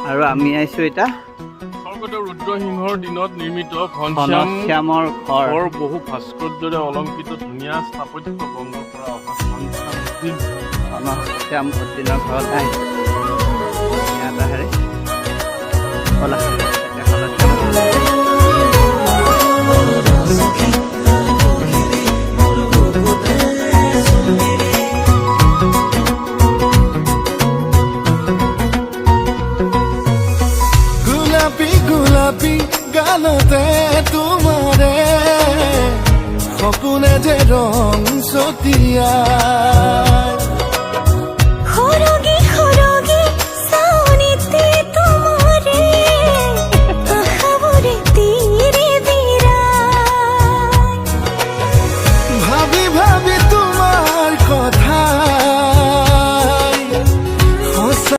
আৰু আমি আহিছোঁ এতিয়া স্বৰ্গদেউ ৰুদ্ৰসিংহৰ দিনত নিৰ্মিত ঘনশ্যামৰ ঘৰ। ঘৰ বহু ভাস্কৰ্যৰে অলংকৃত ধুনীয়া স্থাপত্য বংগৰ পৰা অহা ঘনশ্যাম উদ্দিনৰ ঘৰত আহিছোঁ। ইয়াত আহে ব'লা এতিয়া গোলাপী গানতে তোমাৰে সপোনে যে ৰং ছটিয়াই